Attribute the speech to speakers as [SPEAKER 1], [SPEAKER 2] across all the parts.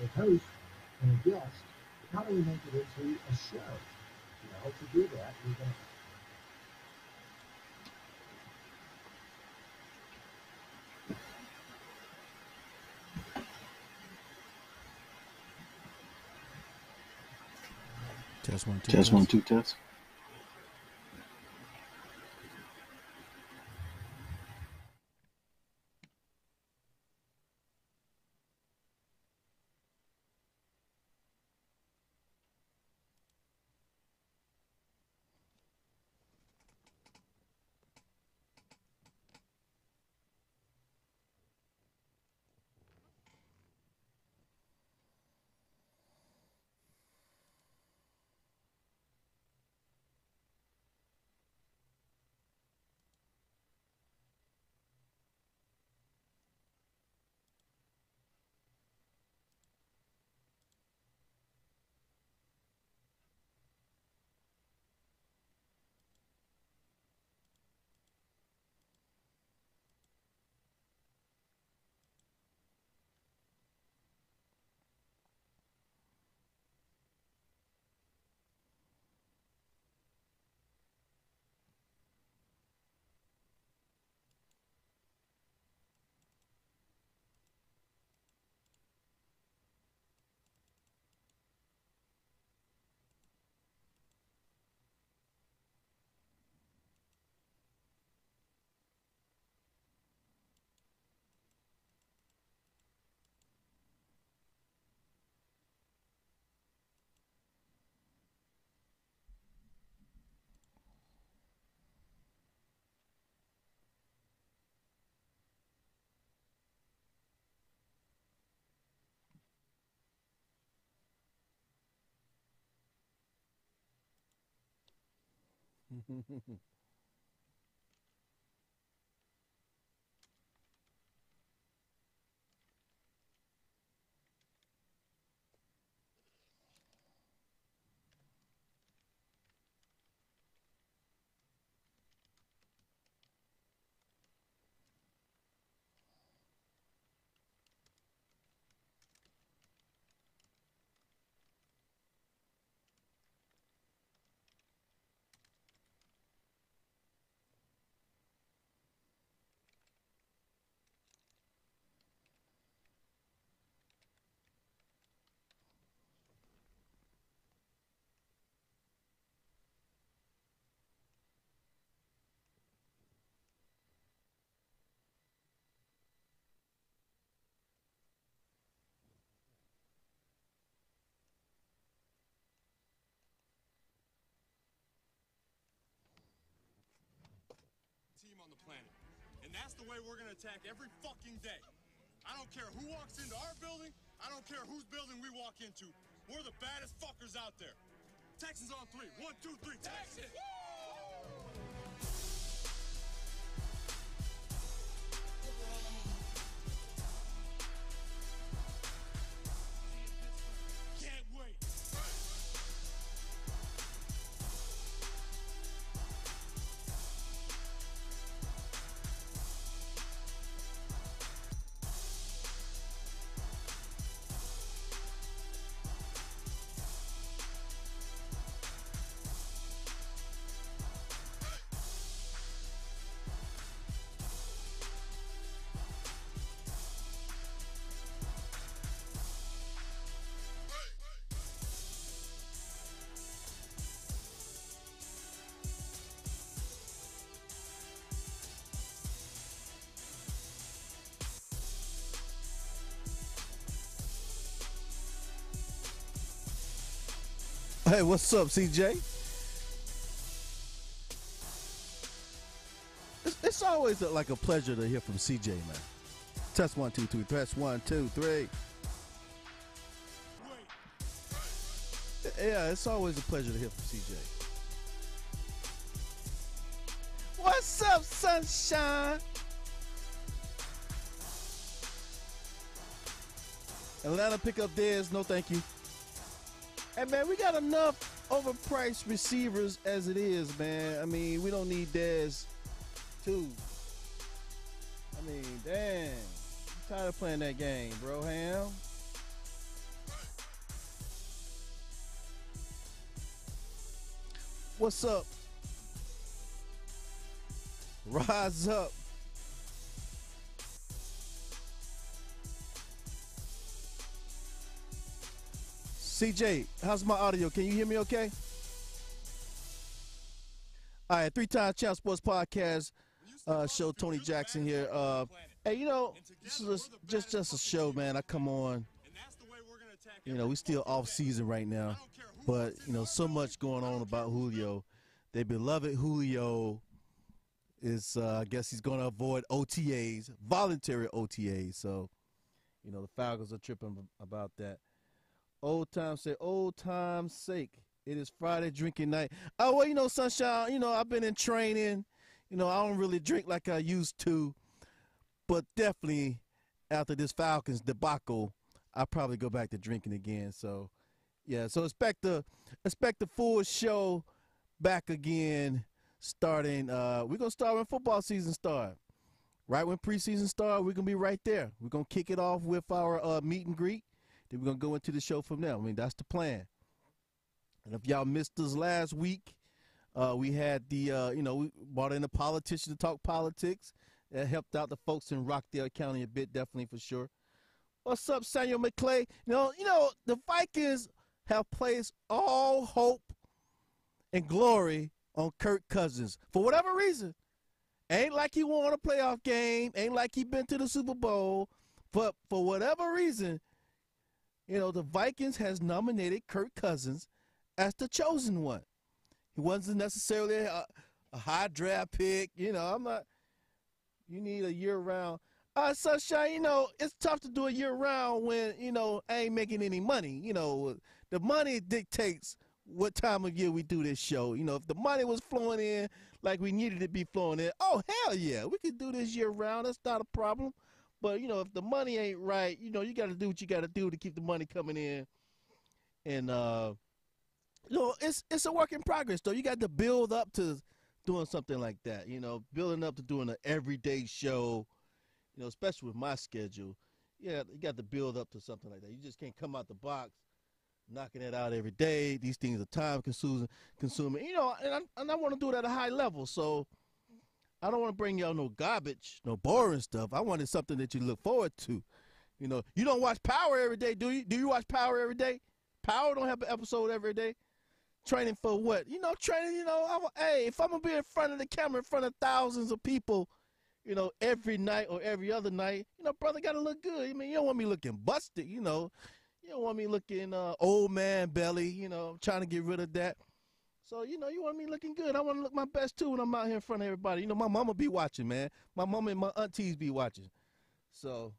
[SPEAKER 1] a host and a guest, how do we make it into a show? To do that, we're going to
[SPEAKER 2] Test one, two,
[SPEAKER 3] Test one,
[SPEAKER 2] test.
[SPEAKER 3] two, test.
[SPEAKER 4] Team on the planet. And that's the way we're going to attack every fucking day. I don't care who walks into our building. I don't care whose building we walk into. We're the baddest fuckers out there. Texans on three. 1, 2, 3. Texans! Can't wait.
[SPEAKER 2] Hey, what's up, CJ? It's always like a pleasure to hear from CJ, man. Test one, two, three. Test one, two, three. Yeah, it's always a pleasure to hear from CJ. What's up, sunshine? Atlanta pick up theirs. No, thank you. Hey, man, we got enough overpriced receivers as it is, man. I mean, we don't need Dez, too. I mean, damn. I'm tired of playing that game, bro, Ham. What's up? Rise up. CJ, how's my audio? Can you hear me okay? All right, three-time Champ Sports Podcast show. Tony Jackson here. Hey, you know, this is just a show, man. I come on. You know, we still off season right now, but you know, so much going on about Julio. Their beloved Julio is, I guess, he's going to avoid OTAs, voluntary OTAs. So, you know, the Falcons are tripping about that. Old time's sake. It is Friday drinking night. Oh, well, you know, Sunshine, you know, I've been in training. You know, I don't really drink like I used to. But definitely after this Falcons debacle, I'll probably go back to drinking again. So, yeah, so expect the full show back again starting. We're going to start when football season starts. Right when preseason starts, we're going to be right there. We're going to kick it off with our meet and greet. Then we're going to go into the show from there. I mean, that's the plan. And if y'all missed us last week, we had the, you know, we brought in a politician to talk politics. That helped out the folks in Rockdale County a bit, definitely for sure. What's up, Samuel McClay? You know, the Vikings have placed all hope and glory on Kirk Cousins. For whatever reason. Ain't like he won a playoff game. Ain't like he been to the Super Bowl. But for whatever reason, you know, the Vikings has nominated Kirk Cousins as the chosen one. He wasn't necessarily a high draft pick. You know, I'm not. You need a year-round. Sunshine, you know, it's tough to do a year-round when, you know, I ain't making any money. You know, the money dictates what time of year we do this show. You know, if the money was flowing in like we needed it to be flowing in, oh, hell yeah, we could do this year-round. That's not a problem. But, you know, if the money ain't right, you know, you got to do what you got to do to keep the money coming in. And, you know, it's a work in progress, though. You got to build up to doing something like that, you know, building up to doing an everyday show, you know, especially with my schedule. Yeah, you got to build up to something like that. You just can't come out the box knocking it out every day. These things are time consuming, you know, and I want to do it at a high level. So I don't want to bring y'all no garbage, no boring stuff. I wanted something that you look forward to. You know, you don't watch Power every day, do you? Do you watch Power every day? Power don't have an episode every day. Training for what? You know, training, you know, hey, if I'm going to be in front of the camera, in front of thousands of people, you know, every night or every other night, you know, brother got to look good. I mean, you don't want me looking busted, you know. You don't want me looking old man belly, you know. I'm trying to get rid of that. So, you know, you want me looking good. I want to look my best, too, when I'm out here in front of everybody. You know, my mama be watching, man. My mama and my aunties be watching. So,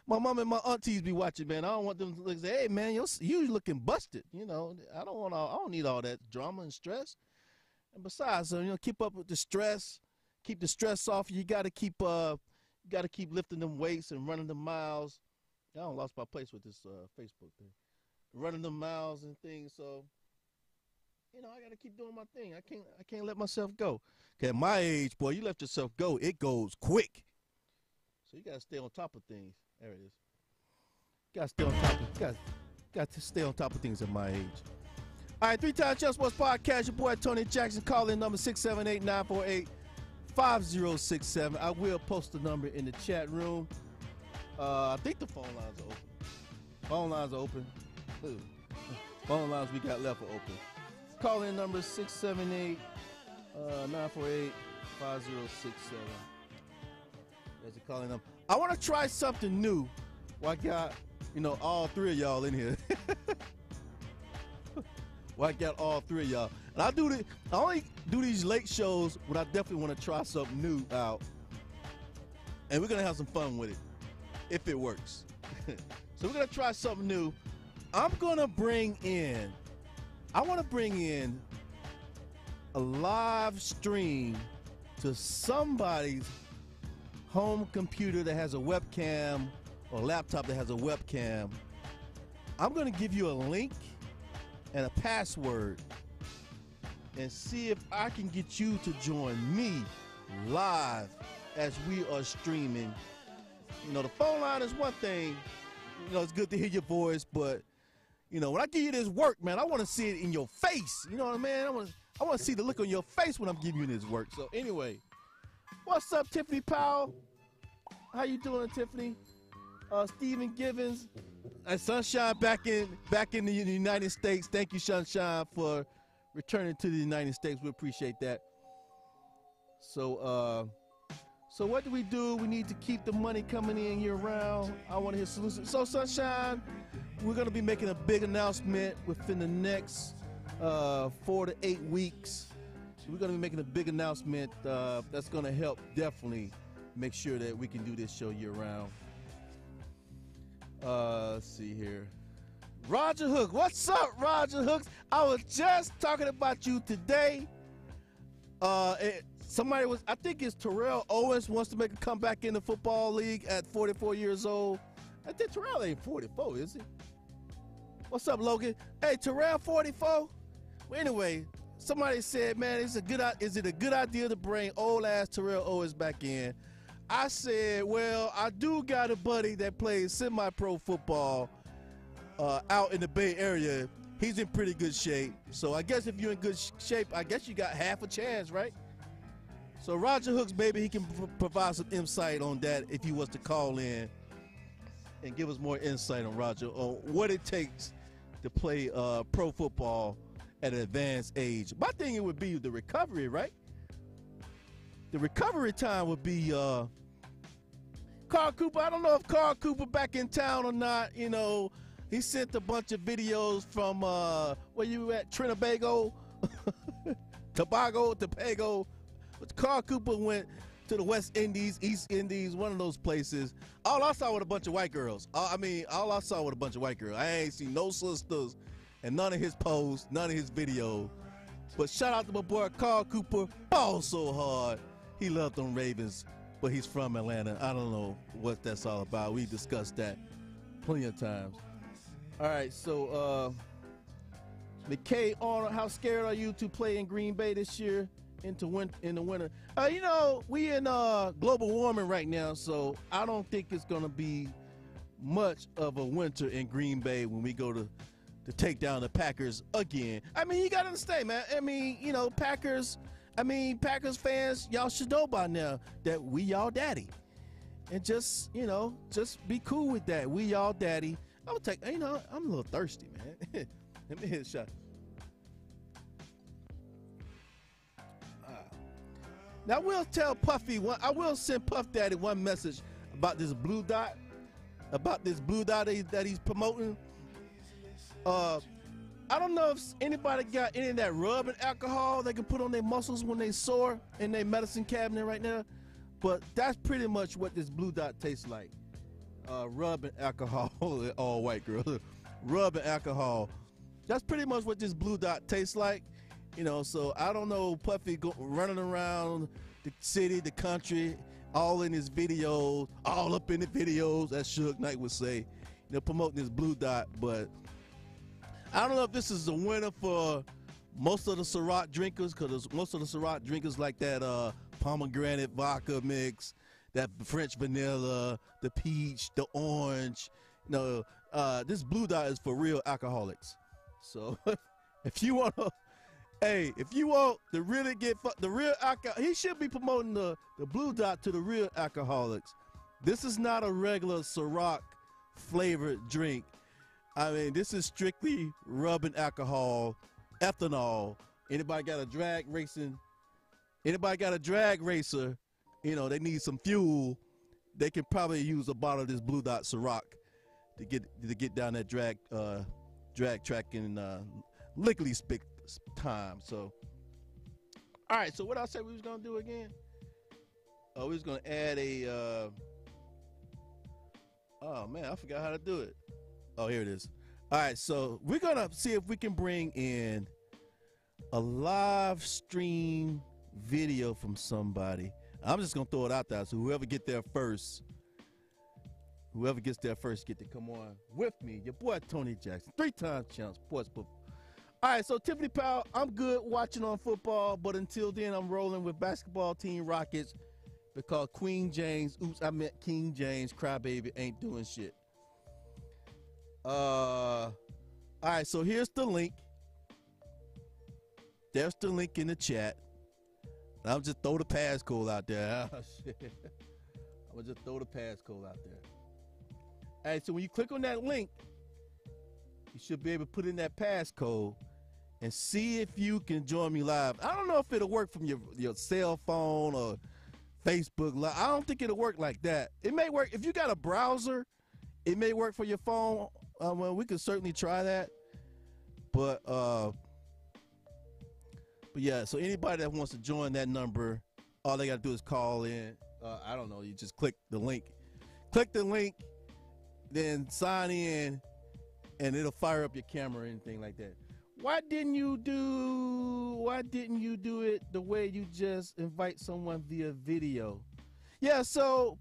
[SPEAKER 2] my mama and my aunties be watching, man. I don't want them to look, say, hey, man, you looking busted. You know, I don't need all that drama and stress. And besides, you know, keep up with the stress. Keep the stress off. You got to keep lifting them weights and running the miles. I don't lost my place with this Facebook thing. Running the miles and things, so you know, I gotta keep doing my thing. I can't let myself go. At my age, boy, you let yourself go, it goes quick. So you gotta stay on top of things. There it is. Got to stay on top of things at my age. All right, three-time Champ Sports Podcast. Your boy Tony Jackson. Call in number 678-948-5067. I will post the number in the chat room. I think the phone lines are open. Phone lines are open. Phone lines we got left are open. Call in number 678-948-5067. That's a calling number. I want to try something new. Well, I got, you know, all three of y'all in here. Well, I got all three of y'all. And I only do these late shows when I definitely want to try something new out. And we're going to have some fun with it, if it works. So we're going to try something new. I want to bring in a live stream to somebody's home computer that has a webcam or laptop that has a webcam. I'm going to give you a link and a password and see if I can get you to join me live as we are streaming. You know, the phone line is one thing. You know, it's good to hear your voice, but You know, when I give you this work, man, I want to see it in your face. You know what I mean? I want to see the look on your face when I'm giving you this work. So anyway, what's up, Tiffany Powell? How you doing, Tiffany? Stephen Givens, Sunshine back in the United States. Thank you, Sunshine, for returning to the United States. We appreciate that. So what do? We need to keep the money coming in year round. I want to hear solutions. So Sunshine, we're going to be making a big announcement within the next 4 to 8 weeks. We're going to be making a big announcement that's going to help definitely make sure that we can do this show year round. Let's see here. Roger Hook, what's up, Roger Hooks? I was just talking about you today. Somebody was, I think it's Terrell Owens, wants to make a comeback in the football league at 44 years old. I think Terrell ain't 44, is he? What's up, Logan? Hey, Terrell 44? Well, anyway, somebody said, man, is it a good idea to bring old ass Terrell Owens back in? I said, well, I do got a buddy that plays semi-pro football out in the Bay Area. He's in pretty good shape. So I guess if you're in good shape, I guess you got half a chance, right? So Roger Hooks, maybe he can provide some insight on that if he was to call in and give us more insight on Roger, on what it takes to play pro football at an advanced age. My thing, it would be the recovery, right? The recovery time would be Carl Cooper. I don't know if Carl Cooper back in town or not. You know, he sent a bunch of videos from where you at, Trinbago, Tobago. But Carl Cooper went to the West Indies, East Indies, one of those places. All I saw was a bunch of white girls. All I saw was a bunch of white girls. I ain't seen no sisters and none of his posts, none of his videos. But shout out to my boy Carl Cooper. Ball so hard. He loved them Ravens, but he's from Atlanta. I don't know what that's all about. We discussed that plenty of times. All right, so McKay Arnold, how scared are you to play in Green Bay this year in the winter? You know, we in global warming right now, so I don't think it's going to be much of a winter in Green Bay when we go to take down the Packers again. I mean, you got to understand, man. I mean, you know, Packers fans, y'all should know by now that we y'all daddy. And just, you know, just be cool with that. We y'all daddy. I would take, you know, I'm a little thirsty, man. Let me hit a shot. Now, I will tell Puffy, I will send Puff Daddy one message about this blue dot that he's promoting. I don't know if anybody got any of that rubbing alcohol they can put on their muscles when they sore in their medicine cabinet right now, but that's pretty much what this blue dot tastes like. Rubbing alcohol, all white girls, rubbing alcohol. That's pretty much what this blue dot tastes like, you know. So I don't know, Puffy running around the city, the country, all in his videos, all up in the videos, as Suge Knight would say, you know, promoting this blue dot, but I don't know if this is a winner for most of the Ciroc drinkers, because most of the Ciroc drinkers like that pomegranate vodka mix, that French vanilla, the peach, the orange. You know, this blue dot is for real alcoholics. So if you want to, if you want to really get the real alcohol, he should be promoting the blue dot to the real alcoholics. This is not a regular Ciroc flavored drink. I mean, this is strictly rubbing alcohol, ethanol. Anybody got a drag racer, you know, they need some fuel. They can probably use a bottle of this blue dot Ciroc to get down that drag track in lickety spit time. So, all right. So what I said we was gonna do again? Oh, we was gonna add a. Oh man, I forgot how to do it. Oh, here it is. All right, so we're gonna see if we can bring in a live stream video from somebody. I'm just gonna throw it out there. So whoever gets there first get to come on with me. Your boy Tony Jackson, 3-time champ, sports book. All right, so Tiffany Powell, I'm good watching on football, but until then, I'm rolling with basketball team Rockets because King James, crybaby, ain't doing shit. All right, so here's the link. There's the link in the chat. I'll just throw the passcode out there. Oh, shit. I'm gonna just throw the passcode out there. All right, so when you click on that link, you should be able to put in that passcode and see if you can join me live. I don't know if it'll work from your cell phone or Facebook Live. I don't think it'll work like that. It may work if you got a browser. It may work for your phone. Well, we could certainly try that. But yeah. So anybody that wants to join that number, all they gotta do is call in. I don't know. You just click the link. Click the link, then sign in, and it'll fire up your camera or anything like that. Why didn't you do it the way you just invite someone via video? Yeah, so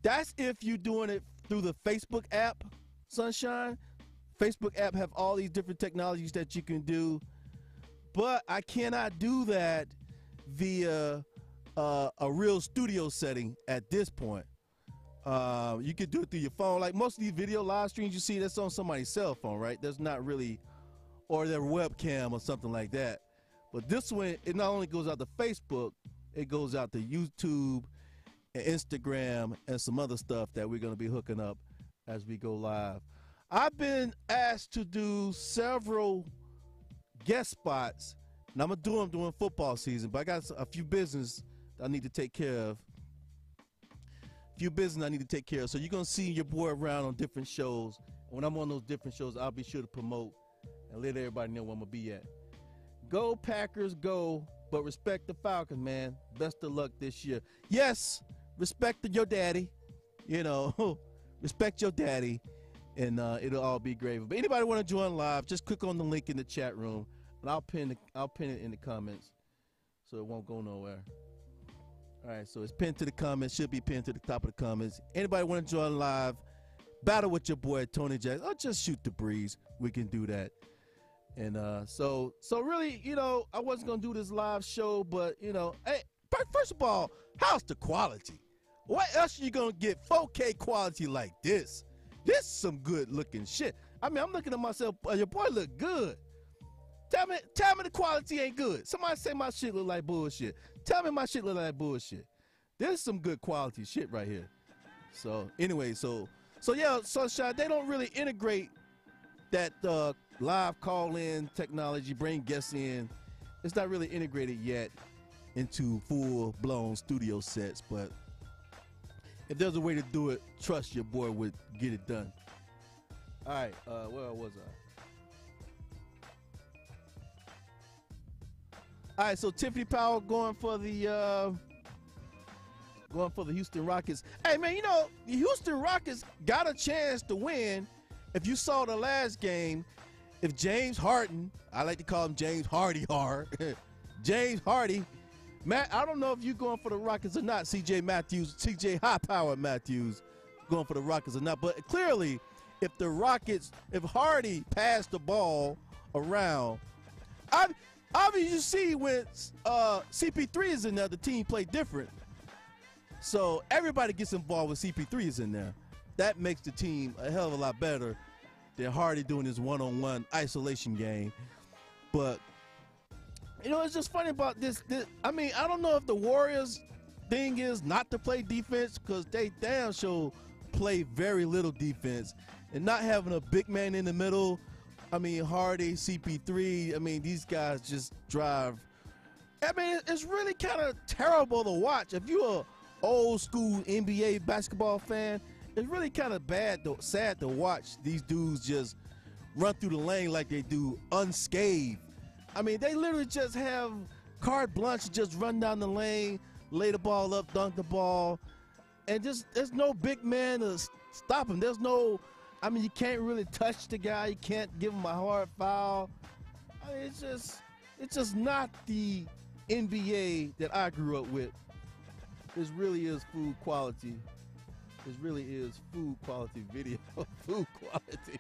[SPEAKER 2] that's if you're doing it through the Facebook app, Sunshine. Facebook app have all these different technologies that you can do, but I cannot do that via a real studio setting at this point. You could do it through your phone. Like most of these video live streams you see, that's on somebody's cell phone, right? There's not really, or their webcam or something like that. But this one, it not only goes out to Facebook, it goes out to YouTube and Instagram and some other stuff that we're going to be hooking up as we go live. I've been asked to do several guest spots, and I'm going to do them during football season, but I got a few business I need to take care of. So you're going to see your boy around on different shows. And when I'm on those different shows, I'll be sure to promote and let everybody know where I'm going to be at. Go Packers, go, but respect the Falcons, man. Best of luck this year. Yes, respect your daddy. You know, respect your daddy, and it'll all be great. But anybody want to join live, just click on the link in the chat room, and I'll pin it in the comments so it won't go nowhere. All right, so it's pinned to the comments, should be pinned to the top of the comments. Anybody want to join live, battle with your boy Tony Jackson, or just shoot the breeze, we can do that. And so really, you know, I wasn't going to do this live show, but, you know, hey, first of all, how's the quality? What else are you going to get 4K quality like this? This is some good looking shit. I mean, I'm looking at myself, your boy look good. Tell me the quality ain't good. Somebody say my shit look like bullshit. Tell me my shit look like bullshit. There's some good quality shit right here. So anyway, so yeah, Sunshine, they don't really integrate that live call-in technology, bring guests in. It's not really integrated yet into full-blown studio sets, but if there's a way to do it, trust your boy would get it done. All right, where was I? All right, so Tiffany Powell going for the Houston Rockets. Hey man, you know the Houston Rockets got a chance to win. If you saw the last game, if James Harden, I like to call him James Hardy Hard, James Hardy, Matt, I don't know if you're going for the Rockets or not. CJ high-powered Matthews going for the Rockets or not, but clearly, if Hardy passed the ball around, obviously, you see when CP3 is in there, the team play different. So everybody gets involved when CP3 is in there. That makes the team a hell of a lot better than Hardy doing his one-on-one isolation game. But, you know, it's just funny about this. I mean, I don't know if the Warriors thing is not to play defense, because they damn sure play very little defense. And not having a big man in the middle, I mean, Hardy, CP3, I mean, these guys just drive. I mean, it's really kind of terrible to watch. If you're an old school NBA basketball fan, it's really kind of sad to watch these dudes just run through the lane like they do unscathed. I mean, they literally just have carte blanche, just run down the lane, lay the ball up, dunk the ball, and just there's no big man to stop him. There's no, I mean, you can't really touch the guy. You can't give him a hard foul. I mean, it's just not the NBA that I grew up with. This really is food quality. This really is food quality video. Food quality.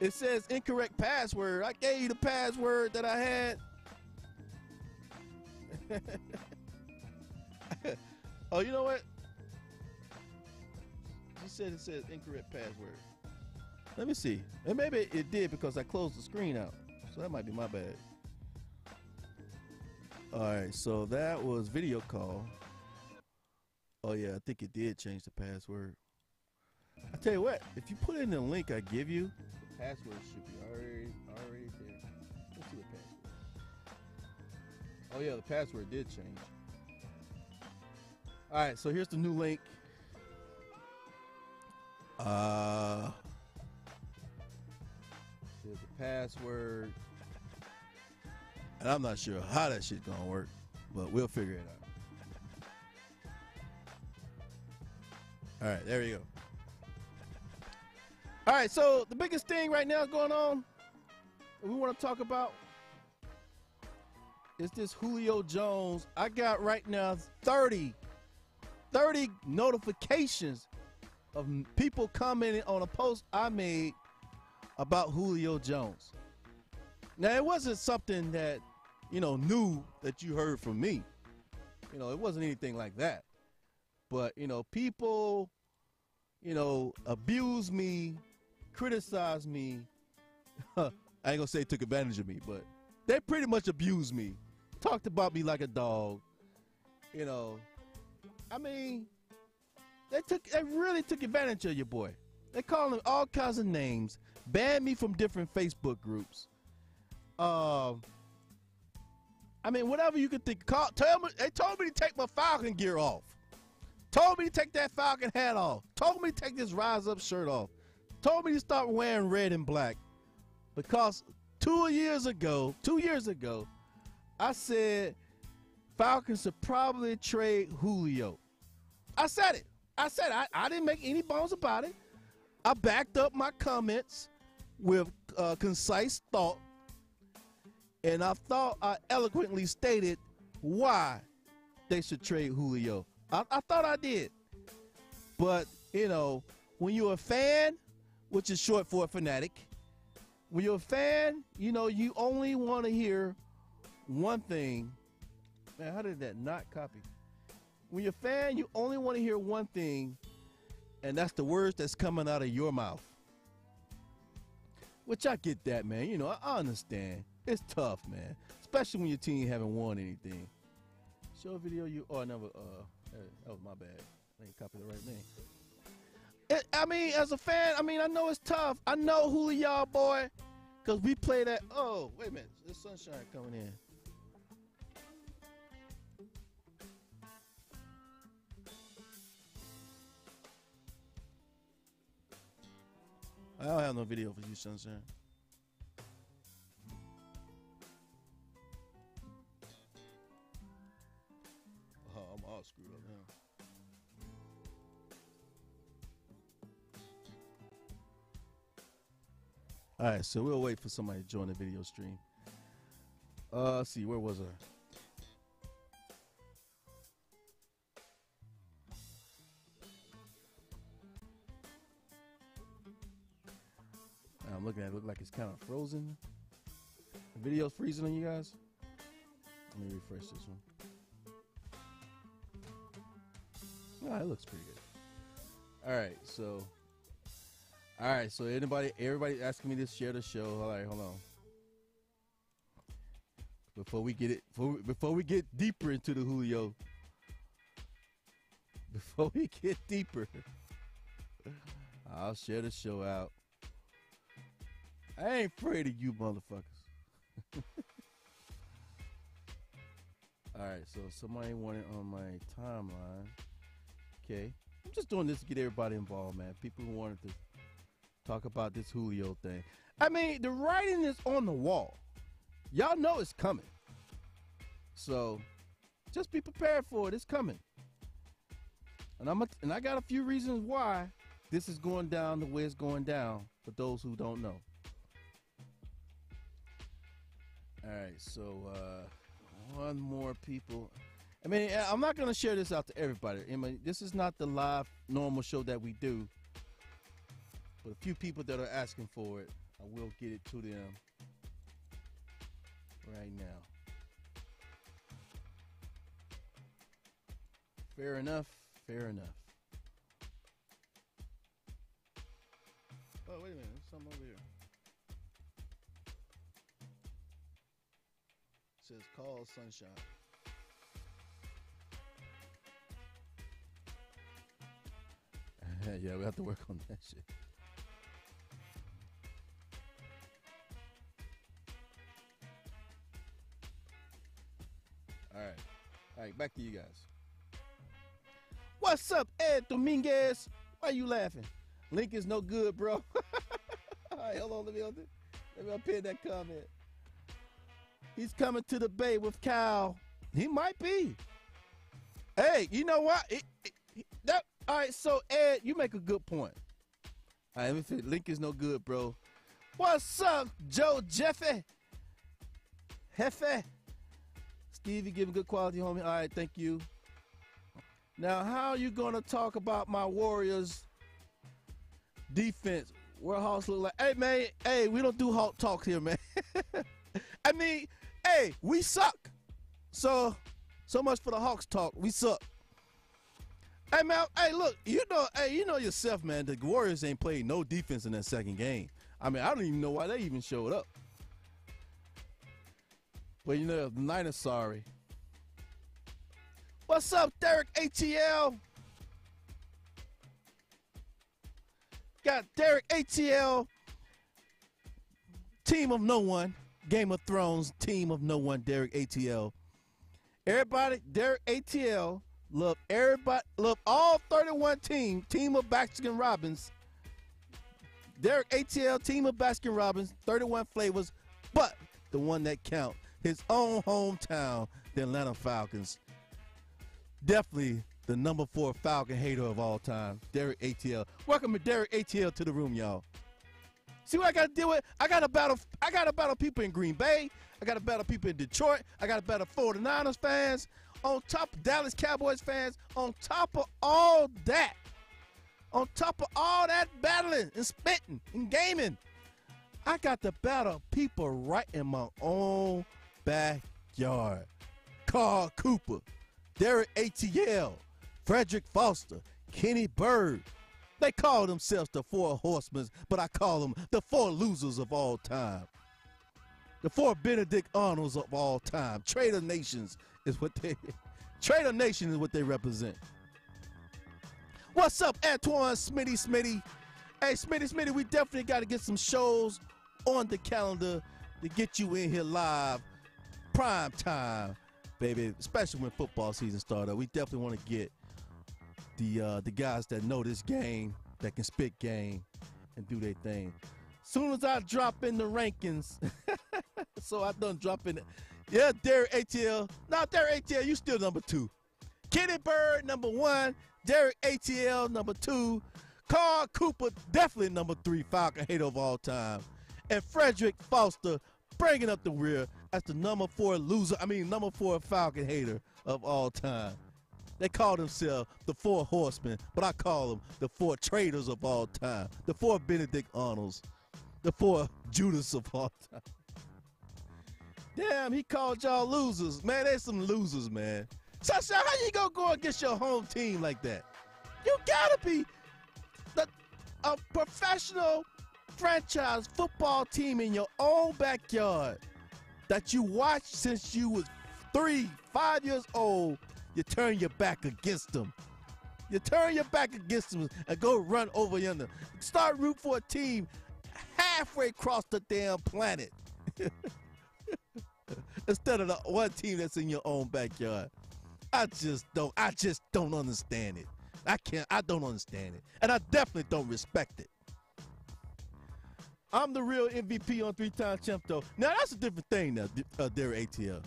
[SPEAKER 2] It says incorrect password. I gave you the password that I had. Oh, you know what? She said it says incorrect password. Let me see. And maybe it did because I closed the screen out. So that might be my bad. All right, so that was video call. Oh yeah, I think it did change the password. I tell you what, if you put in the link I give you, the password should be already there. Let's see the password. Oh yeah, the password did change. All right, so here's the new link. There's the password. And I'm not sure how that shit's gonna work, but we'll figure it out. All right, there you go. All right, so the biggest thing right now going on that we want to talk about is this Julio Jones. I got right now 30 notifications of people commenting on a post I made about Julio Jones. Now, it wasn't something that, new that you heard from me. It wasn't anything like that. But, people, abuse me, criticize me. I ain't gonna say took advantage of me, but they pretty much abused me. Talked about me like a dog. I mean, they really took advantage of your boy. They called him all kinds of names, banned me from different Facebook groups. I mean, whatever you could think. They told me to take my Falcon gear off. Told me to take that Falcon hat off. Told me to take this Rise Up shirt off. Told me to start wearing red and black. Because 2 years ago, I said Falcons should probably trade Julio. I said it. I didn't make any bones about it. I backed up my comments with concise thought. And I thought I eloquently stated why they should trade Julio. I thought I did. But, when you're a fan, which is short for a fanatic, when you're a fan, you only want to hear one thing. Man, how did that not copy? When you're a fan, you only want to hear one thing, and that's the words that's coming out of your mouth. Which I get that, man. I understand. It's tough, man. Especially when your team haven't won anything. Show video you. Oh, I never. That was my bad. I didn't copy the right name. As a fan, I know it's tough. I know Julio, boy, because we play that. Oh, wait a minute. There's sunshine coming in. I don't have no video for you, sunshine. Oh, I'm all screwed up now. All right, so we'll wait for somebody to join the video stream. Let's see, where was I? I'm looking at it, look like it's kind of frozen. The video's freezing on you guys. Let me refresh this one. Oh, it looks pretty good. All right, so everybody asking me to share the show. All right, hold on. Before we get deeper into the Julio. Before we get deeper, I'll share the show out. I ain't afraid of you motherfuckers. All right, so somebody wanted on my timeline. Okay, I'm just doing this to get everybody involved, man. People who wanted to talk about this Julio thing. The writing is on the wall. Y'all know it's coming. So just be prepared for it. It's coming. And I got a few reasons why this is going down the way it's going down for those who don't know. All right, so one more people. I'm not going to share this out to everybody. This is not the live normal show that we do. But a few people that are asking for it, I will get it to them right now. Fair enough. Fair enough. Oh, wait a minute. There's something over here. It says call sunshine. Yeah, we have to work on that shit. All right, back to you guys. What's up, Ed Dominguez? Why you laughing? Link is no good, bro. All right, hold on, let me unpin that comment. He's coming to the Bay with Cal. He might be. Hey, you know what? All right, so Ed, you make a good point. All right, if Link is no good, bro. What's up, Joe Jeffy? Hefe? Stevie giving good quality, homie. All right, thank you. Now, how are you going to talk about my Warriors defense? Where Hawks look like? Hey, man, hey, we don't do Hawk talk here, man. I mean, hey, we suck. So much for the Hawks talk. We suck. Hey, man, hey, look, you know yourself, man, the Warriors ain't played no defense in that second game. I mean, I don't even know why they even showed up. But, you know, the Niners sorry. What's up, Derek ATL? Got Derek ATL, Team of No One, Game of Thrones, Team of No One, Derek ATL. Everybody, Derek ATL, love everybody, love all 31 team of Baskin Robbins. Derek ATL, team of Baskin Robbins, 31 flavors, but the one that count, his own hometown, the Atlanta Falcons. Definitely the number 4 Falcon hater of all time, Derek ATL. Welcome to Derek ATL to the room, y'all. See what I got to deal with? I got to battle people in Green Bay. I got to battle people in Detroit. I got to battle 49ers fans. On top of Dallas Cowboys fans. On top of all that. On top of all that battling and spitting and gaming. I got to battle people right in my own backyard. Carl Cooper. Derek ATL. Frederick Foster. Kenny Bird. They call themselves the 4 horsemen, but I call them the 4 losers of all time. The 4 Benedict Arnolds of all time. Traitor Nations is what they represent. What's up, Antoine Smitty? Hey, Smitty, we definitely got to get some shows on the calendar to get you in here live, prime time, baby, especially when football season starts up. We definitely want to get the guys that know this game, that can spit game, and do their thing. Soon as I drop in the rankings, so I done drop in. Yeah, Derek ATL. Now, Derek ATL, you still number 2. Kenny Bird, number 1. Derek ATL, number 2. Carl Cooper, definitely number 3 Falcon hater of all time. And Frederick Foster, bringing up the rear as the number 4 Falcon hater of all time. They call themselves the 4 horsemen, but I call them the 4 traitors of all time. The 4 Benedict Arnolds. The 4 Judas of all time. Damn, he called y'all losers. Man, they some losers, man. Sasha, how you gonna go against your home team like that? You gotta be a professional franchise football team in your own backyard that you watched since you was 3, 5 years old. You turn your back against them. You turn your back against them and go run over yonder. Start root for a team halfway across the damn planet. Instead of the one team that's in your own backyard. I just don't understand it. I don't understand it. And I definitely don't respect it. I'm the real MVP on 3-time champ though. Now that's a different thing now, Derek ATL.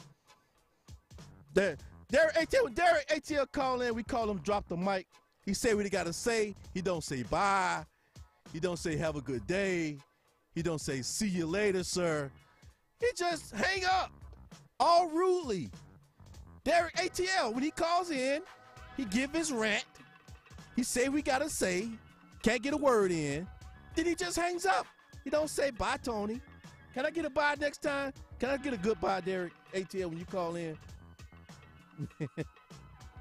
[SPEAKER 2] Derek ATL, when Derek ATL call in, we call him drop the mic. He say what he gotta say. He don't say bye. He don't say have a good day. He don't say see you later, sir. He just hang up, all rudely. Derek ATL, when he calls in, he give his rant. He say we gotta say, can't get a word in. Then he just hangs up. He don't say bye, Tony. Can I get a bye next time? Can I get a goodbye, Derek ATL, when you call in?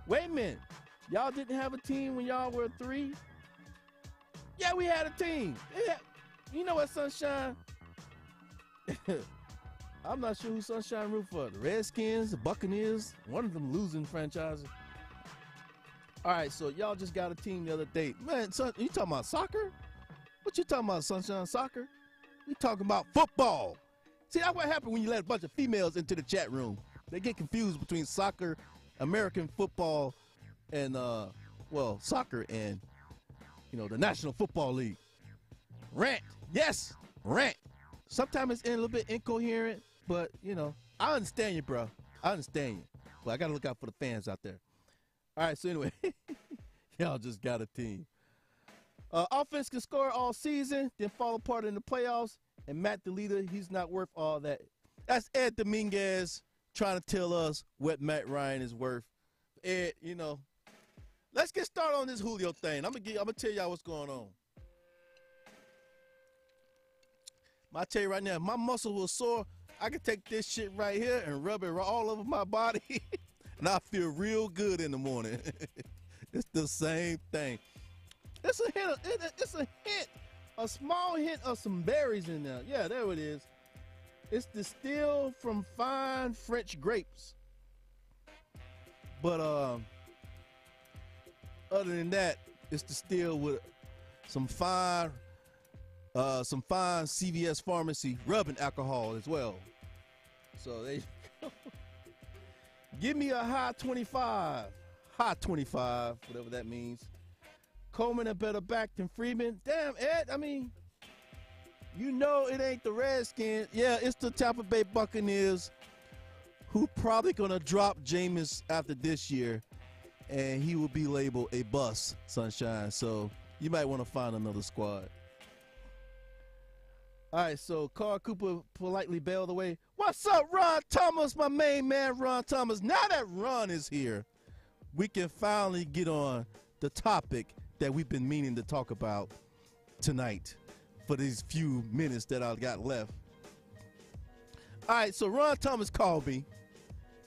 [SPEAKER 2] Wait a minute. Y'all didn't have a team when y'all were 3? Yeah, we had a team. You know what, Sunshine? I'm not sure who Sunshine root for. The Redskins, the Buccaneers, one of them losing franchises. All right, so y'all just got a team the other day. Man, son, you talking about soccer? What you talking about, Sunshine? Soccer? We talking about football. See, that's what happened when you let a bunch of females into the chat room. They get confused between soccer, American football, and, well, soccer and, you know, the National Football League. Rant. Yes, rant. Sometimes it's a little bit incoherent, but, you know, I understand you, bro. I understand you. But I got to look out for the fans out there. All right, so anyway, y'all just got a team. Offense can score all season, then fall apart in the playoffs, and Matt the leader, he's not worth all that. That's Ed Dominguez trying to tell us what Matt Ryan is worth. Ed, you know, let's get started on this Julio thing. I'm gonna tell y'all what's going on. I tell you right now, if my muscle was sore, I could take this shit right here and rub it all over my body, and I feel real good in the morning. It's the same thing. It's a hint. It's a hint, a small hint of some berries in there. Yeah, there it is. It's distilled from fine French grapes. But other than that, it's distilled with some fine CVS pharmacy rubbing alcohol as well. So they give me a high 25, whatever that means. Coleman a better back than Freeman. Damn, Ed, I mean, you know it ain't the Redskins. Yeah, it's the Tampa Bay Buccaneers who probably gonna drop Jameis after this year, and he will be labeled a bust, Sunshine. So you might want to find another squad. All right, so Carl Cooper politely bailed away. What's up, Ron Thomas, my main man, Ron Thomas? Now that Ron is here, we can finally get on the topic that we've been meaning to talk about tonight for these few minutes that I got left. All right, so Ron Thomas called me.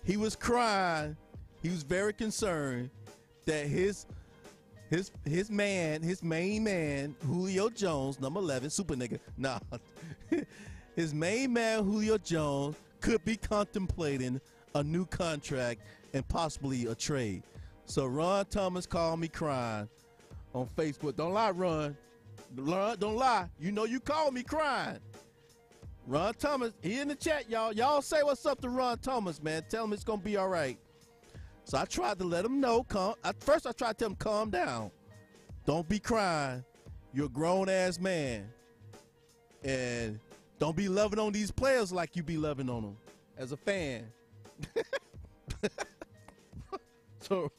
[SPEAKER 2] He was crying. He was very concerned that his main man, Julio Jones, number 11, super nigga. Nah, his main man, Julio Jones, could be contemplating a new contract and possibly a trade. So Ron Thomas called me crying on Facebook. Don't lie, Ron. Don't lie. You know you called me crying. Ron Thomas, he in the chat, y'all. Y'all say what's up to Ron Thomas, man. Tell him it's gonna be all right. So I tried to let him know. First, I tried to tell him, calm down. Don't be crying. You're a grown-ass man. And don't be loving on these players like you be loving on them as a fan. So,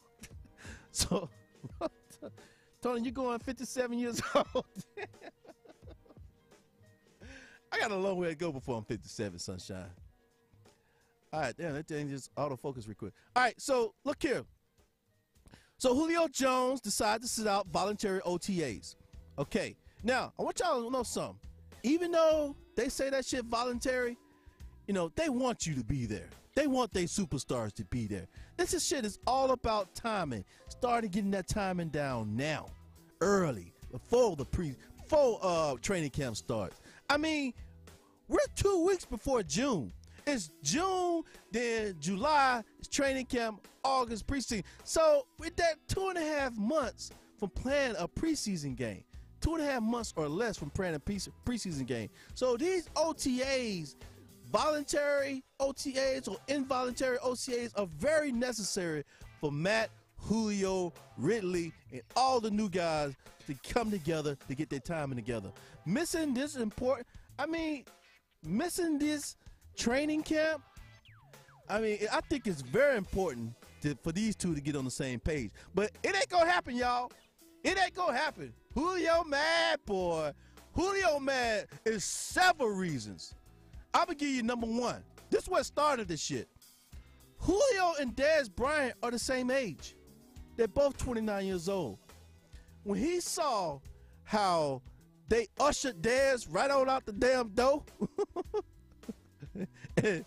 [SPEAKER 2] Tony, you're going 57 years old. I got a long way to go before I'm 57, Sunshine. All right, damn, that thing just autofocus real quick. All right, so look here. So Julio Jones decided to sit out voluntary OTAs. Okay, now I want y'all to know something. Even though they say that shit voluntary, you know, they want you to be there. They want their superstars to be there. This shit is all about timing. Starting getting that timing down now, early, before training camp starts. I mean, we're 2 weeks before June. It's June, then July, it's training camp, August preseason. So with that 2.5 months from playing a preseason game, 2.5 months or less from playing a preseason game. So these OTAs, voluntary OTAs or involuntary OTAs, are very necessary for Matt, Julio, Ridley, and all the new guys to come together to get their timing together. Missing this important, missing this training camp, I think it's very important for these two to get on the same page. But it ain't gonna happen, y'all. It ain't gonna happen. Julio mad, boy. Julio mad is several reasons. I'm gonna give you number one. This is what started this shit. Julio and Dez Bryant are the same age. They're both 29 years old. When he saw how they ushered Dez right on out the damn door, and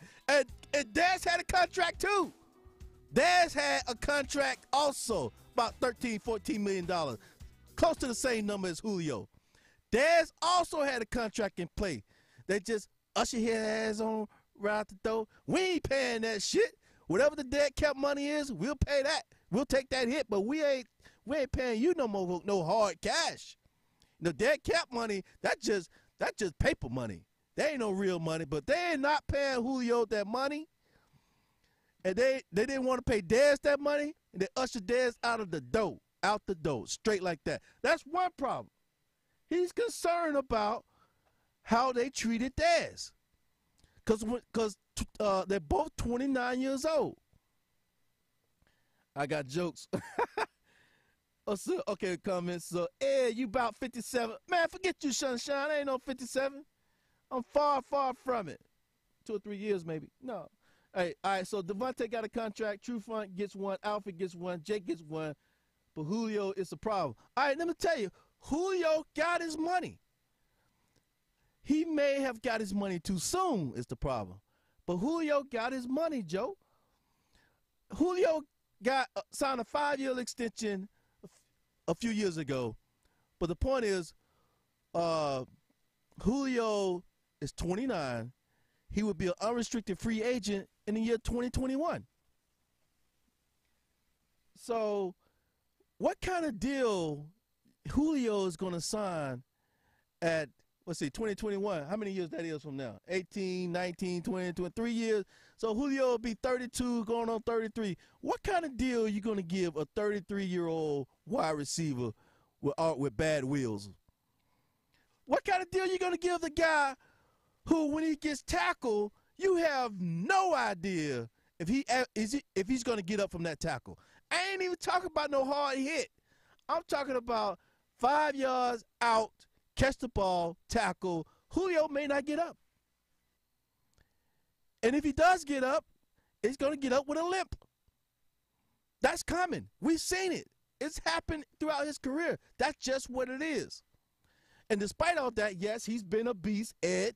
[SPEAKER 2] Dez had a contract too. Dez had a contract also, about $13, $14 million, close to the same number as Julio. Dez also had a contract in play. They just usher his ass on right out the door. We ain't paying that shit. Whatever the dead cap money is, we'll pay that. We'll take that hit, but we ain't paying you no hard cash. The dead cap money, that's just paper money. They ain't no real money, but they ain't not paying Julio that money. And they didn't want to pay Dez that money, and they ushered Dez out the door, straight like that. That's one problem. He's concerned about how they treated Dez. Because they're both 29 years old. I got jokes. Okay, comments. So, you about 57. Man, forget you, Sunshine. I ain't no 57. I'm far, far from it. 2 or 3 years, maybe. No. Hey, all right, so Devontae got a contract. True Front gets one. Alfred gets one. Jake gets one. But Julio is a problem. All right, let me tell you. Julio got his money. He may have got his money too soon is the problem. But Julio got his money, Joe. Julio signed a 5-year extension a few years ago. But the point is, Julio is 29. He would be an unrestricted free agent in the year 2021. So what kind of deal Julio is going to sign at, let's see, 2021? How many years that is from now? 18, 19, 20, 23 years. So Julio will be 32, going on 33. What kind of deal are you going to give a 33-year-old wide receiver with bad wheels? What kind of deal are you going to give the guy who, when he gets tackled, you have no idea if he's going to get up from that tackle? I ain't even talking about no hard hit. I'm talking about 5 yards out, catch the ball, tackle. Julio may not get up. And if he does get up, he's going to get up with a limp. That's common. We've seen it. It's happened throughout his career. That's just what it is. And despite all that, yes, he's been a beast, Ed.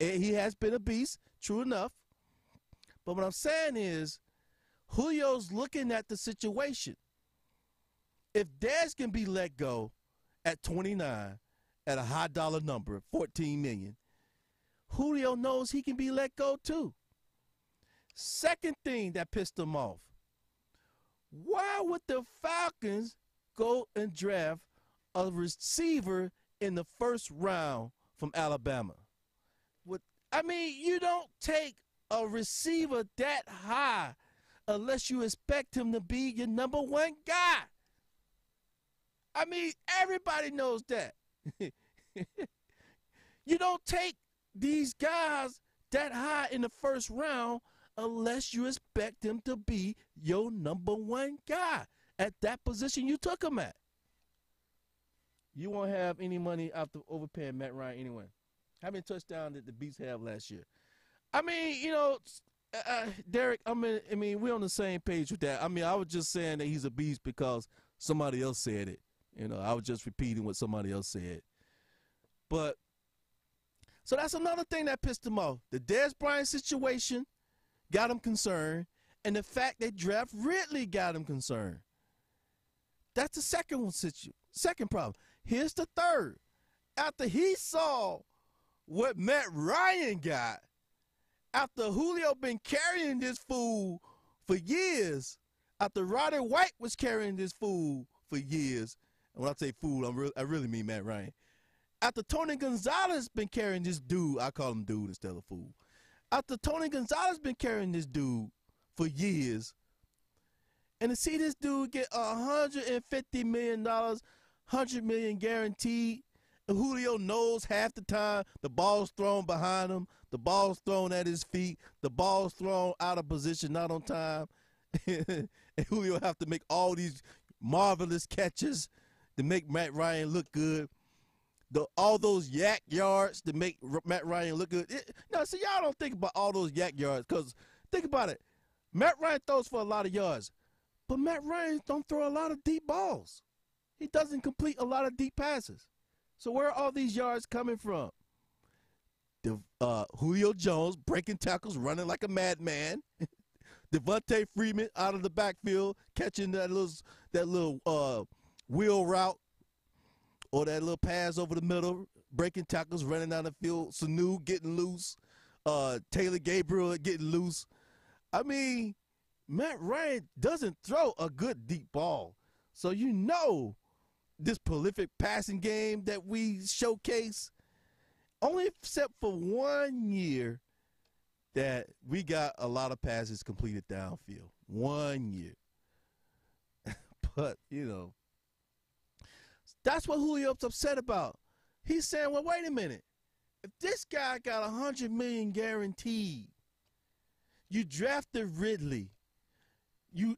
[SPEAKER 2] He has been a beast, true enough. But what I'm saying is, Julio's looking at the situation. If Dez can be let go at 29 at a high dollar number, $14 million, Julio knows he can be let go too. Second thing that pissed him off, why would the Falcons go and draft a receiver in the first round from Alabama? I mean, you don't take a receiver that high unless you expect him to be your number one guy. I mean, everybody knows that. You don't take these guys that high in the first round unless you expect them to be your number one guy at that position you took him at. You won't have any money after overpaying Matt Ryan anyway. How many touchdowns did the Beats have last year? I mean, you know, Derek, I mean, we're on the same page with that. I mean, I was just saying that he's a beast because somebody else said it. You know, I was just repeating what somebody else said. But, so that's another thing that pissed him off. The Dez Bryant situation got him concerned, and the fact they draft Ridley got him concerned. That's the second problem. Here's the third. After he saw what Matt Ryan got, after Julio been carrying this fool for years, after Roddy White was carrying this fool for years, and when I say fool, I really mean Matt Ryan. After Tony Gonzalez been carrying this dude, I call him dude instead of fool. After Tony Gonzalez been carrying this dude for years, and to see this dude get $150 million, $100 million guaranteed, and Julio knows half the time the ball's thrown behind him, the ball's thrown at his feet, the ball's thrown out of position, not on time, and Julio have to make all these marvelous catches to make Matt Ryan look good. All those yak yards to make Matt Ryan look good. Now, see, y'all don't think about all those yak yards because think about it. Matt Ryan throws for a lot of yards, but Matt Ryan don't throw a lot of deep balls. He doesn't complete a lot of deep passes. So where are all these yards coming from? Julio Jones breaking tackles, running like a madman. Devontae Freeman out of the backfield catching that little wheel route or that little pass over the middle, breaking tackles, running down the field, Sanu getting loose, Taylor Gabriel getting loose. I mean, Matt Ryan doesn't throw a good deep ball. So you know this prolific passing game that we showcase, only except for 1 year that we got a lot of passes completed downfield. 1 year. But, you know, that's what Julio's upset about. He's saying, well, wait a minute. If this guy got $100 million guaranteed, you drafted Ridley, you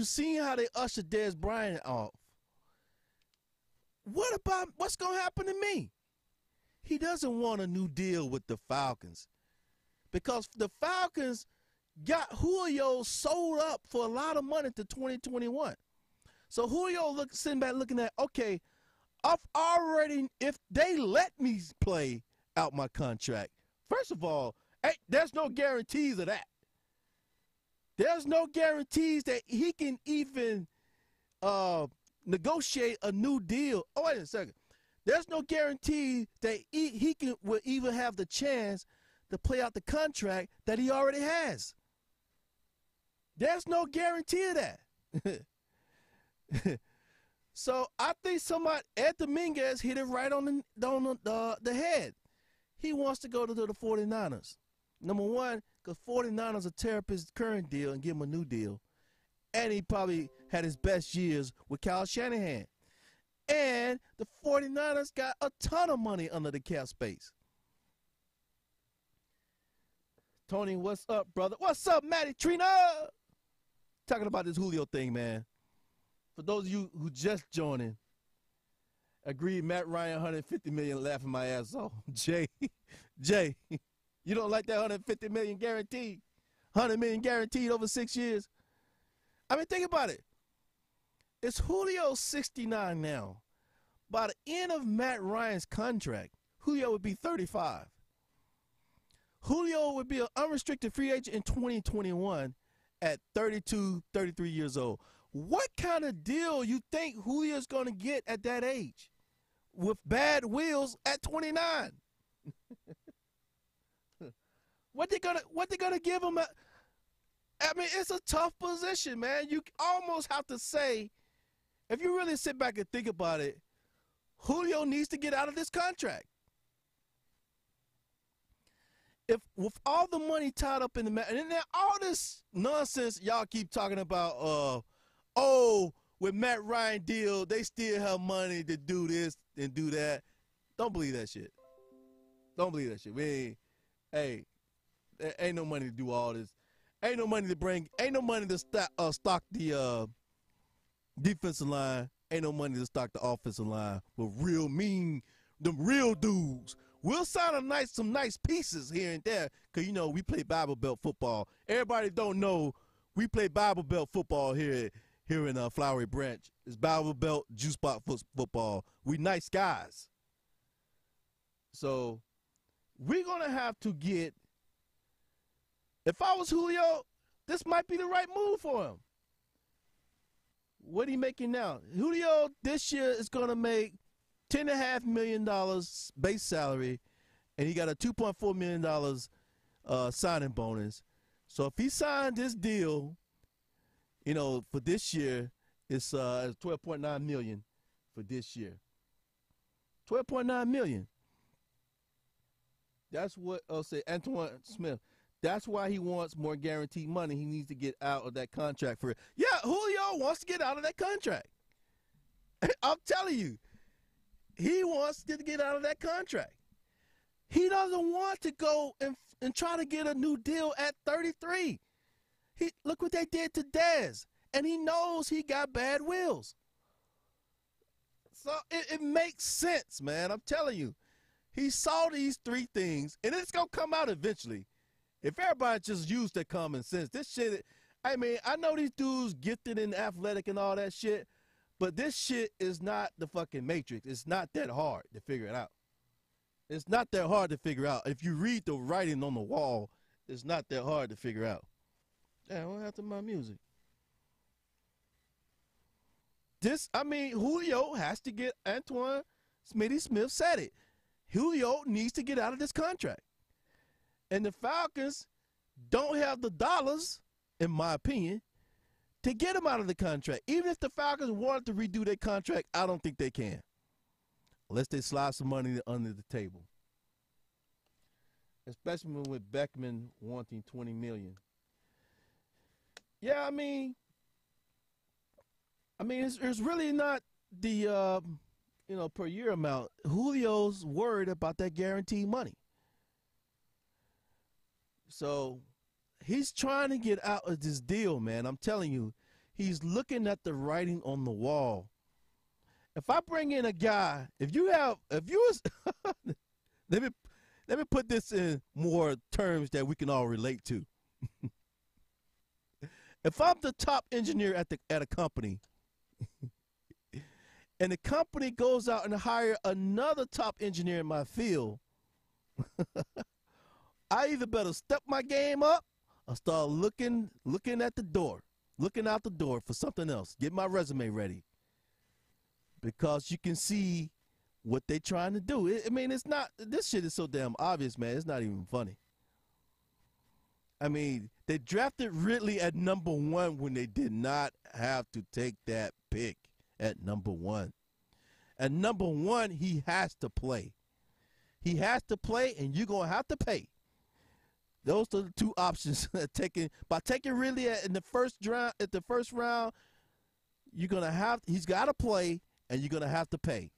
[SPEAKER 2] seen how they ushered Dez Bryant off. What about what's going to happen to me? He doesn't want a new deal with the Falcons because the Falcons got Julio sold up for a lot of money to 2021. So Julio sitting back looking at, okay, I've already, if they let me play out my contract, first of all, hey, there's no guarantees of that. There's no guarantees that he can even negotiate a new deal. Oh, wait a second. There's no guarantee that will even have the chance to play out the contract that he already has. There's no guarantee of that. So I think Ed Dominguez hit it right on the head. He wants to go to the 49ers. Number one, because 49ers will tear up his current deal and give him a new deal. And he probably had his best years with Kyle Shanahan. And the 49ers got a ton of money under the cap space. Tony, what's up, brother? What's up, Matty Trina? Talking about this Julio thing, man. For those of you who just joining, agreed Matt Ryan, $150 million, laughing my ass off. Jay, you don't like that $150 million guaranteed? $100 million guaranteed over 6 years? I mean, think about it. It's Julio 69 now. By the end of Matt Ryan's contract, Julio would be 35. Julio would be an unrestricted free agent in 2021 at 32, 33 years old. What kind of deal you think Julio's going to get at that age with bad wheels at 29? What they gonna give him? I mean, it's a tough position, man. You almost have to say, if you really sit back and think about it, Julio needs to get out of this contract. If with all the money tied up in the and then all this nonsense y'all keep talking about, with Matt Ryan deal, they still have money to do this and do that. Don't believe that shit. Don't believe that shit. There ain't no money to do all this. Ain't no money to stock the defensive line. Ain't no money to stock the offensive line with them real dudes. We'll sign some nice pieces here and there because, you know, we play Bible Belt football. Everybody don't know we play Bible Belt football here in Flowery Branch. It's Bible Belt Juice Box football. We nice guys. So we're going to have to get, if I was Julio, this might be the right move for him. What are you making now? Julio this year is going to make $10.5 million base salary, and he got a $2.4 million signing bonus. So if he signed this deal, you know, for this year, it's $12.9 million for this year. $12.9 million. That's what I'll say. Antoine Smith. That's why he wants more guaranteed money. He needs to get out of that contract for it. Yeah, Julio wants to get out of that contract. I'm telling you, he wants to get out of that contract. He doesn't want to go and try to get a new deal at 33. Look what they did to Dez, and he knows he got bad wheels. So it makes sense, man. I'm telling you. He saw these three things, and it's going to come out eventually. If everybody just used their common sense, this shit, I mean, I know these dudes gifted and athletic and all that shit, but this shit is not the fucking Matrix. It's not that hard to figure it out. It's not that hard to figure out. If you read the writing on the wall, it's not that hard to figure out. Damn, what happened to my music? Julio has to get Antoine Smitty Smith said it. Julio needs to get out of this contract. And the Falcons don't have the dollars, in my opinion, to get him out of the contract. Even if the Falcons wanted to redo their contract, I don't think they can. Unless they slide some money under the table. Especially with Beckman wanting $20 million. Yeah, I mean, it's really not the per year amount. Julio's worried about that guaranteed money. So he's trying to get out of this deal, man. I'm telling you, he's looking at the writing on the wall. If I bring in a guy, let me put this in more terms that we can all relate to. If I'm the top engineer at a company, and the company goes out and hire another top engineer in my field, I either better step my game up or start looking at the door, looking out the door for something else. Get my resume ready. Because you can see what they're trying to do. It's not, this shit is so damn obvious, man. It's not even funny. I mean, they drafted Ridley at number 1 when they did not have to take that pick at number 1. At number 1, he has to play. He has to play, and you're going to have to pay. Those are the two options. By taking Ridley in the first round, he's got to play, and you're going to have to pay.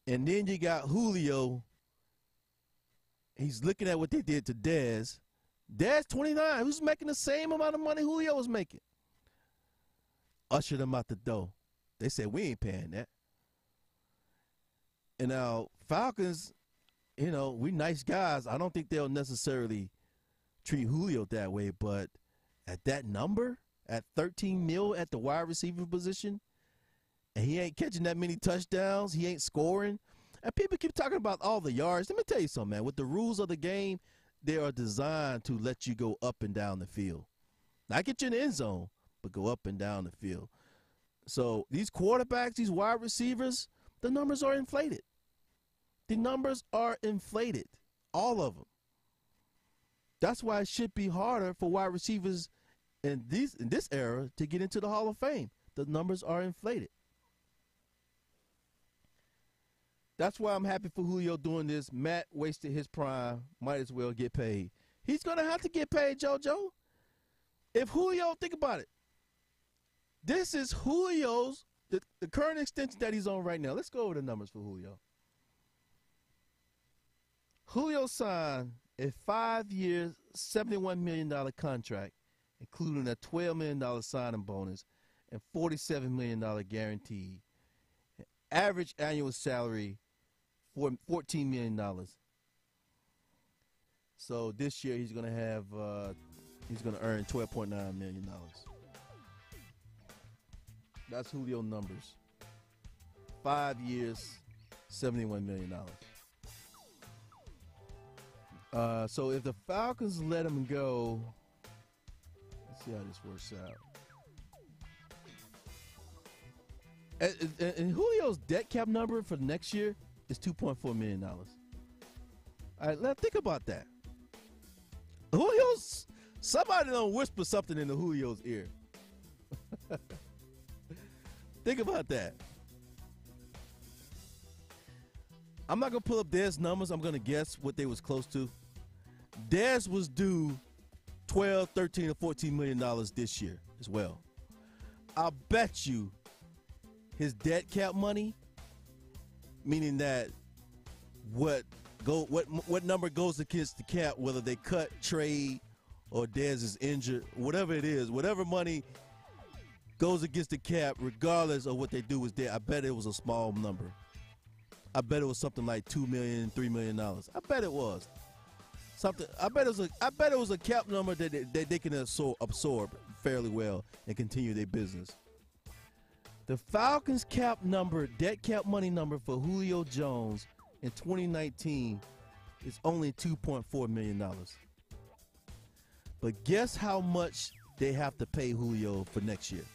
[SPEAKER 2] And then you got Julio. He's looking at what they did to Dez. Dez, 29, who's making the same amount of money Julio was making. Ushered him out the door. They said, we ain't paying that. And now, Falcons, we nice guys. I don't think they'll necessarily treat Julio that way, but at that number, at $13 million at the wide receiver position, and he ain't catching that many touchdowns, he ain't scoring. And people keep talking about all the yards. Let me tell you something, man. With the rules of the game, they are designed to let you go up and down the field. Not get you in the end zone, but go up and down the field. So these quarterbacks, these wide receivers, the numbers are inflated. The numbers are inflated, all of them. That's why it should be harder for wide receivers in this era to get into the Hall of Fame. The numbers are inflated. That's why I'm happy for Julio doing this. Matt wasted his prime. Might as well get paid. He's going to have to get paid, JoJo. If Julio, think about it. This is Julio's, the current extension that he's on right now. Let's go over the numbers for Julio. Julio signed a 5-year, $71 million contract, including a $12 million signing bonus and $47 million guarantee. Average annual salary for $14 million. So this year he's going to earn $12.9 million. That's Julio numbers. 5 years, $71 million. So if the Falcons let him go, let's see how this works out. And Julio's debt cap number for next year is $2.4 million. All right, let's think about that. Somebody don't whisper something into Julio's ear. Think about that. I'm not going to pull up Dez's numbers. I'm going to guess what they was close to. Dez was due $12, $13, or $14 million this year as well. I bet you his debt cap money, meaning that what number goes against the cap, whether they cut, trade, or Dez is injured, whatever it is, whatever money goes against the cap, regardless of what they do with debt, I bet it was a small number. I bet it was something like $2 million, $3 million. I bet it was something. I bet it was a cap number that they can absorb fairly well and continue their business. The Falcons cap number, debt cap money number for Julio Jones in 2019 is only $2.4 million. But guess how much they have to pay Julio for next year?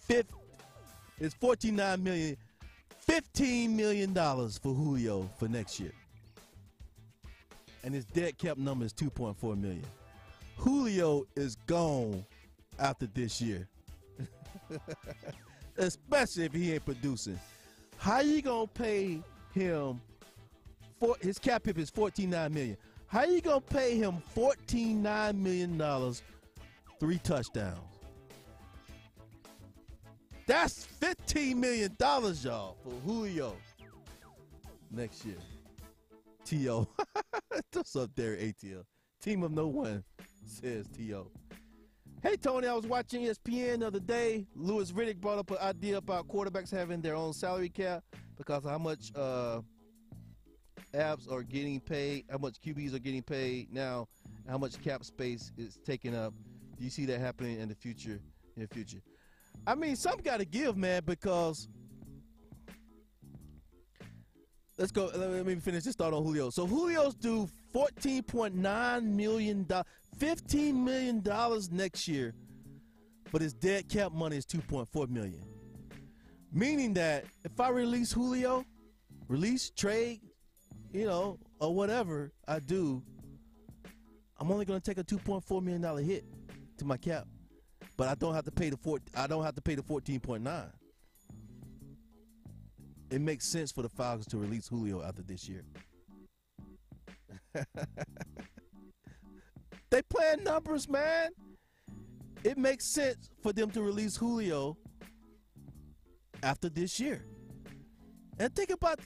[SPEAKER 2] It's $49 million. $15 million for Julio for next year. And his dead cap number is $2.4 million. Julio is gone after this year. Especially if he ain't producing. How you gonna pay him his cap hit is $14.9 million. How you gonna pay him $14.9 million, 3 touchdowns? That's $15 million, y'all, for Julio next year. T.O. What's up there, ATL? Team of no one, says T.O. Hey, Tony, I was watching ESPN the other day. Louis Riddick brought up an idea about quarterbacks having their own salary cap because of how much abs are getting paid, how much QBs are getting paid now, how much cap space is taken up. Do you see that happening in the future? I mean, some got to give, man, because let's go. Let me finish this thought on Julio. So Julio's due $14.9 million, $15 million next year, but his dead cap money is $2.4 million. Meaning that if I release Julio, trade, or whatever I do, I'm only going to take a $2.4 million hit to my cap, but I don't have to pay the 14.9. It makes sense for the Falcons to release Julio after this year. They playing numbers, man. It makes sense for them to release Julio after this year. And think about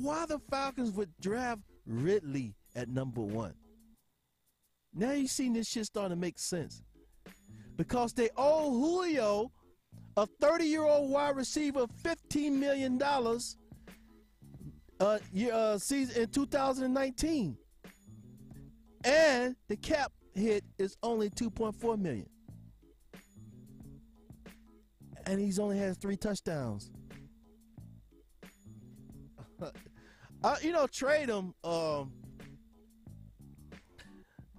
[SPEAKER 2] why the Falcons would draft Ridley at number 1. Now you seen this shit starting to make sense. Because they owe Julio, a 30-year-old wide receiver, $15 million season in 2019. And the cap hit is only $2.4 million. And he's only has 3 touchdowns. Trade him.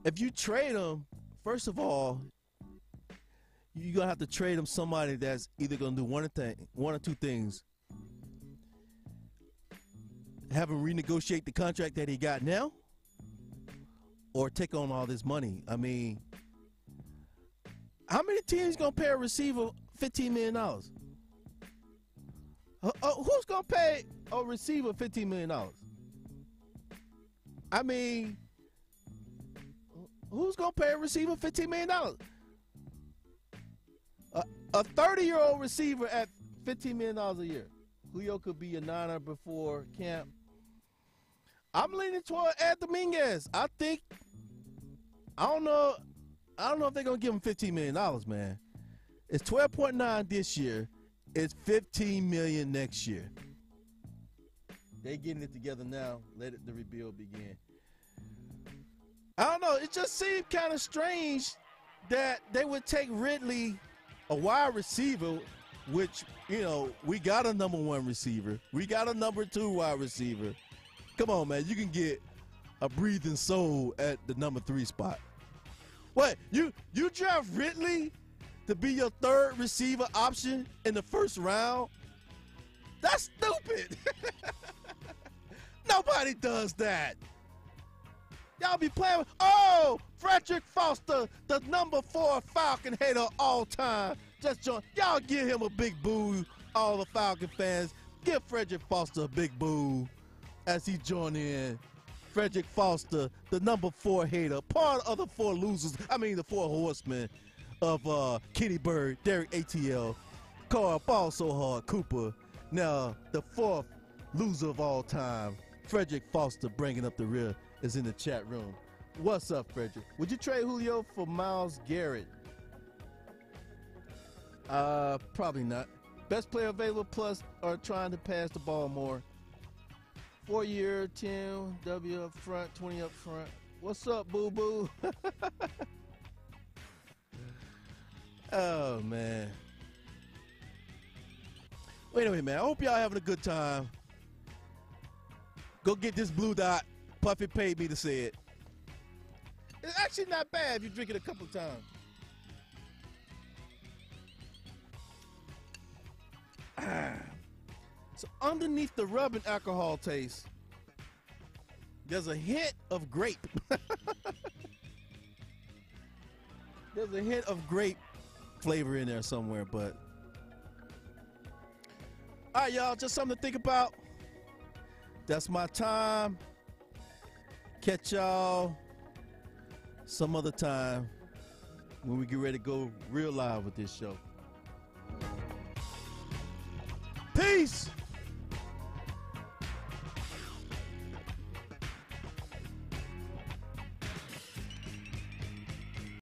[SPEAKER 2] If you trade him, first of all, you're going to have to trade him somebody that's either going to do one or two things. Have him renegotiate the contract that he got now, or take on all this money. I mean, how many teams going to pay a receiver $15 million? Who's going to pay a receiver $15 million? I mean, who's going to pay a receiver $15 million? A 30-year-old receiver at $15 million a year. Julio could be a Niner before camp. I'm leaning toward Ed Dominguez. I don't know if they're going to give him $15 million, man. It's 12.9 this year. It's $15 million next year. They getting it together now. Let the rebuild begin. I don't know. It just seemed kind of strange that they would take Ridley, a wide receiver, which, we got a number 1 receiver. We got a number 2 wide receiver. Come on, man. You can get a breathing soul at the number 3 spot. What? You draft Ridley to be your 3rd receiver option in the 1st round? That's stupid. Nobody does that. Y'all be playing with, Frederick Foster, the number 4 Falcon hater all time. Just join. Y'all give him a big boo, all the Falcon fans. Give Frederick Foster a big boo as he join in. Frederick Foster, the number 4 hater, part of the 4 losers. I mean, the 4 horsemen of Kenny Bird, Derek ATL, Carl Ball So Hard, Cooper. Now, the 4th loser of all time, Frederick Foster, bringing up the rear, is in the chat room. What's up, Frederick? Would you trade Julio for Myles Garrett? Probably not. Best player available plus are trying to pass the ball more. 4-year, 10 W up front, 20 up front. What's up, boo boo? Oh man. Wait a minute, man. I hope y'all having a good time. Go get this blue dot. Puffy paid me to say it. It's actually not bad if you drink it a couple of times. So underneath the rubbing alcohol taste, there's a hint of grape. There's a hint of grape flavor in there somewhere, but all right, y'all, just something to think about. That's my time. Catch y'all some other time when we get ready to go real live with this show. Peace.